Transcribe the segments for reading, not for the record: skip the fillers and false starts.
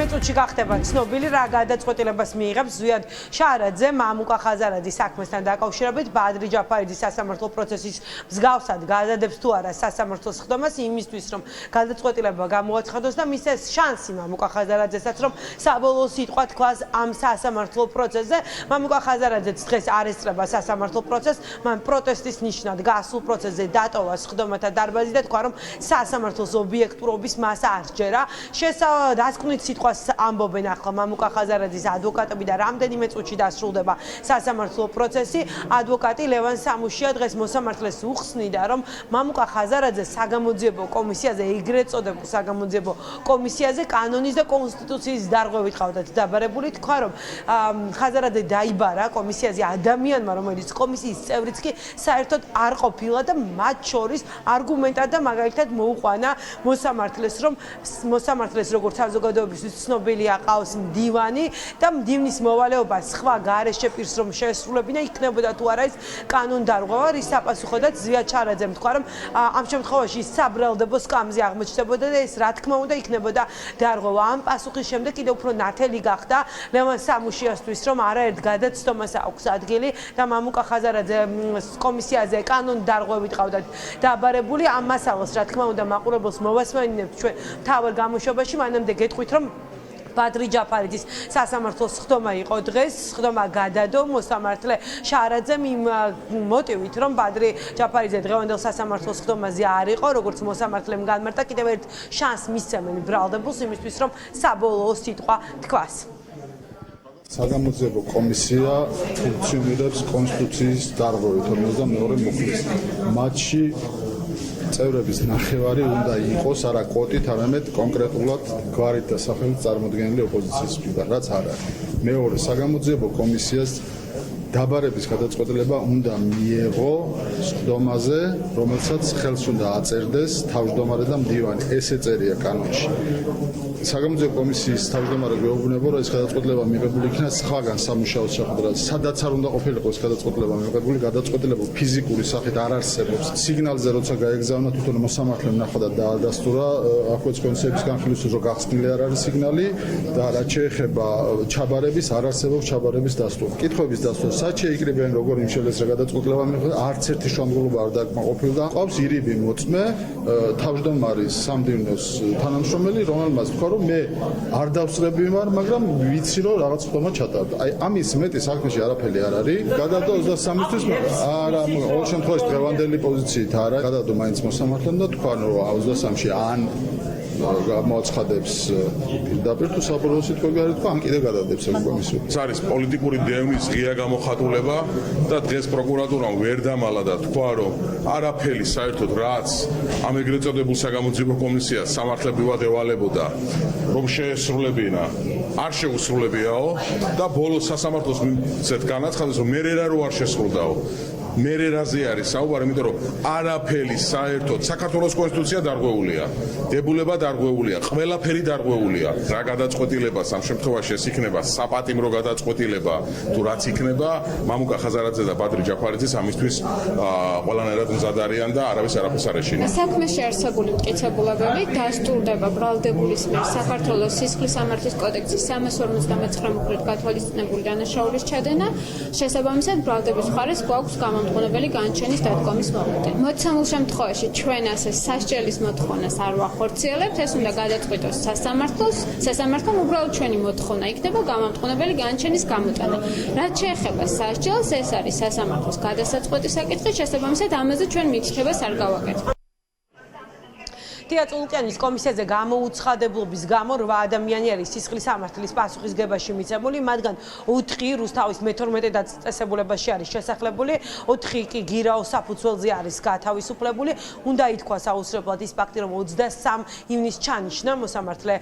წუთში გახდება ცნობილი რა გადაწყვეტილებას მიიღებს ზვიად შარაძე მამუკა ხაზარაძის საქმესთან დაკავშირებით ბადრი ჯაფარიძის სასამართლო პროცესის მსგავსად გადადებს თუ არა სასამართლოს ხდომას იმისთვის რომ გადაწყვეტილება გამოაცხადოს და მისცეს შანსი მამუკა ხაზარაძესაც რომ საბოლოო სიტყვა თქვას ამ სასამართლო პროცესზე. მამუკა ხაზარაძეც დღეს არ ესწრება სასამართლო პროცესს, მან პროტესტის ნიშნად გასულ პროცესზე დატოვა სხდომათა დარბაზი და თქვა რომ სასამართლოს ობიექტურობის მას არ სჯერა. დასკვნით სიტყვას ამბობენ ახლა მამუკა ხაზარაძის ადვოკატები და რამდენიმე წუთში დასრულდება სასამართლო პროცესი. ადვოკატი ლევან სამუშია დღეს მოსამართლეს უხსნიდა რომ მამუკა ხაზარაძე საგამოძიებო კომისიაზე ეგრეთ წოდებულ საგამოძიებო კომისიაზე კანონის და კონსტიტუციის დარღვევით ყავდათ დაბარებული. თქვა რომ ხაზარაძე დაიბარა კომისიაზე ადამიანმა რომელიც კომისიის წევრიც კი საერთოდ არ ყოფილა და მათ შორის არგუმენტად და მაგალითად მოუყვანა მოსამართლეს როგორც საზოგადოებისთვის ცნობილია ყავს მდივანი და მდივნის მოვალეობა სხვა გარეშე პირს რომ შეესრულებინა იქნებოდა თუ არა ის კანონდარღვევა რის საპასუხოდაც ზვიად შარაძემ თქვა რომ ამ შემთხვევაში საბრალდებო სკამზე აღმოჩნდებოდა და ეს რა თქმა უნდა იქნებოდა დარღვევა. ამ პასუხის შემდეგ კიდევ უფრო ნათელი გახდა ლევან სამუშიასთვის რომ არაერთ გადაცდომას აქვს ადგილი და მამუკა ხაზარაძე კომისიაზე კანონდარღვევით ყავდათ დაბარებული. ამ მასალას რა თქმა უნდა მაყურებელს მოვასმენინებთ ჩვენ მთავარ გამოშვებაში. მანამდე გეტყვით რომ ბადრი ჯაფარიძის სასამართლოს ხდომა იყო დღეს. ხდომა გადადო მოსამართლე შარაძემ იმ მოტივით რომ ბადრი ჯაფარიძე დღევანდელ სასამართლოს ხდომაზე არ იყო, როგორც მოსამართლემ განმარტა, კიდევ ერთ შანსს მისცემენ ბრალდებულს იმისთვის რომ საბოლოო სიტყვა თქვას. საგამოძიებო კომისია ფუნქციონირებს კონსტიტუციის დარღვევით 52 მუხლის. მათში წევრების ნახევარი უნდა იყოს არა კვოტით, არამედ კონკრეტულად გვარით და სახელით წარმოდგენილი ოპოზიციის მხრიდან, რაც არ არის. მეორე, საგამოძიებო კომისიას დაბარების გადაწყვეტილება უნდა მიეღო სხდომაზე, რომელსაც ხელს უნდა აწერდეს თავმჯდომარე და მდივანი. ეს ეწერია კანონში. საგამოძიებო კომისიის თავმჯდომარე გვეუბნება, რომ ეს გადაწყვეტილება მიღებული იქნა სხვაგან სამუშაოს შეხვედრაზე. სადაც არ უნდა ყოფილიყო ეს გადაწყვეტილება მიღებული, გადაწყვეტილება ფიზიკური სახით არ არსებობს. სიგნალზე როცა გაეგზავნა თვითონ მოსამართლემ ნახვა და დაადასტურა, აქვეც კონსეფციის განხილვის რო გახსნილი არ არის სიგნალი და რაც შეეხება ჩაბარების, არ არსებობს ჩაბარების დასტური. კითხვების დასტური სად შეიკრიბებიან როგორ იმ შეძლეს რა გადაწყვეტილება მიღება, არც ერთი შრომგულობა არ დაკმაყოფილდა. ყავს ირიბი მოწმე თავმჯდომარის სამდივნოს თანამშრომელი, რომელმაც თქვა რომ მე არ დავსწრები ვარ, მაგრამ ვიცი რომ რაღაც ხდომა ჩატარდა. აი ამის მეტი საქმეში არაფერი არ არის. გადადო 23-ისთვის, არა, ყოველ შემთხვევაში დღევანდელი პოზიციით არა. გადადო მაინც მოსამართლემ და თქვა რომ 23-ში ან გამოაცხადებს პირდაპირ თუ საბოლოო სიტყვები არ ითქვა, ან კიდე გადადებს კომისიო. ეს არის პოლიტიკური დევნის ღია გამოხატულება და დღეს პროკურატურამ ვერ დამალა და თქვა რომ არაფერი საერთოდ რაც ამ ეგრეთ წოდებულ საგამოძიებო კომისიას სამართლებრივად ევალებოდა რომ შეესრულებინა არ შეუსრულებიაო და ბოლოს სასამართლოს მისცეთ განაცხადეს რომ მერერა რო არ შესრულდაო. მერერაზე არის საუბარი, იმიტომ რომ არაფერი საერთოდ საქართველოს კონსტიტუცია დარღვეულია, დებულება დარღვეულია, ყველაფერი დარღვეულია. რა გადაწყვეტილებას ამ შემთხვევაში ეს იქნება საპატიმრო გადაწყვეტილება თუ რაც იქნება, მამუკა ხაზარაძე და ბადრი ჯაფარიძის ამისთვის ყველანაირად მზად არიან და არავის არაფერს არ ეშინა. საქმეში არსებული მტკიცებულებები დასტურდება ბრალდებულის მიერ საქართველოს სისხლის სამართლის კოდექსის 359 მუხლით გათვალისწინებული დანაშაულის ჩადენა. შესაბამისად, ბრალდების მხარეს გვაქვს გამომტყუნებელი განჩენის დადგომის მომენტი. მოცემულ შემთხვევაში ჩვენ ასე სასჯელის მოთხოვნას არ ვახორციელებთ, ეს უნდა გადაწყვიტოს სასამართლოს. სასამართლომ უბრალოდ ჩვენი მოთხოვნა იქნება გამომტყუნებელი განჩენის გამოტანა. რაც შეეხება სასჯელს, ეს არის სასამართლოს გადასაწყვეტი საკითხი, შესაბამისად ამაზე ჩვენ მითითებას არ გავაკეთებთ. თია წულუკიანის კომისიაზე გამოუცხადებლობის გამო 8 ადამიანი არის სისხლის სამართლის პასუხისგებაში მიცემული, მათგან 4 რუსთავის მე-12 დაწესებულებაში არის შესახლებული, 4 კი გირაო საფუძველზე არის გათავისუფლებული. უნდა ითქვას აუცილებლად ის ფაქტი, რომ 23 ივნისს ჩანიშნა მოსამართლე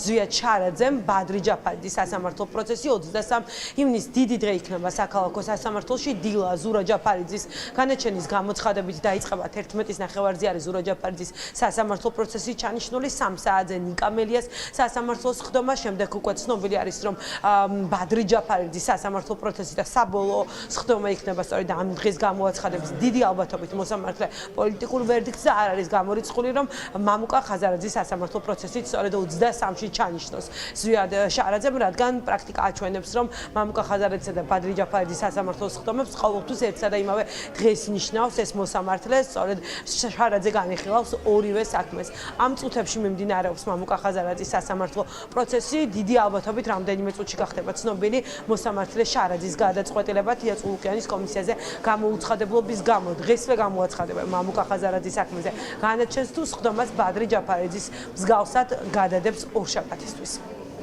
ზვიად შარაძემ ბადრი ჯაფარიძის სასამართლო პროცესი. 23 ივნისს დიდი დღე იქნება საქალაქო სასამართლოში. დილა ზურა ჯაფარიძის განაჩენის გამოცხადებით დაიწყება 11-ის ნახევარზე არის ზურა ჯაფარიძის სასამართლო სასამართლო პროცესი ჩანიშნული 3 საათზე ნიკამელიას სასამართლოს ხდომა, შემდეგ უკვე ცნობილი არის, რომ ბადრი ჯაფარიძის სასამართლო პროცესი და საბოლოო ხდომა იქნება სწორედ ამ დღეს გამოაცხადებს დიდი ალბათობით მოსამართლე პოლიტიკურ ვერდიქტს და არ არის გამორიცხული, რომ მამუკა ხაზარაძის სასამართლო პროცესი სწორედ 23-ში ჩანიშნოს ზვიად შარაძემ, რადგან პრაქტიკა აჩვენებს, რომ მამუკა ხაზარაძისა და ბადრი ჯაფარიძის სასამართლოს ხდომებს ყოველთვის ერთსა და იმავე დღეს ნიშნავს ეს მოსამართლე, სწორედ შარაძე განიხილავს ორივე საქმეს. ამ წუთებში მიმდინარეობს მამუკა ხაზარაძის სასამართლო პროცესი, დიდი ალბათობით რამდენიმე წუთში გახდება ცნობილი მოსამართლე შარაძის გადაწყვეტილება თია წულუკიანის კომისიაზე გამოუცხადებლობის გამო. დღესვე გამოაცხადება მამუკა ხაზარაძის საქმეზე განაჩენს თუ ხდომას ბადრი ჯაფარიძის მსგავსად გადადებს ორშაბათისთვის.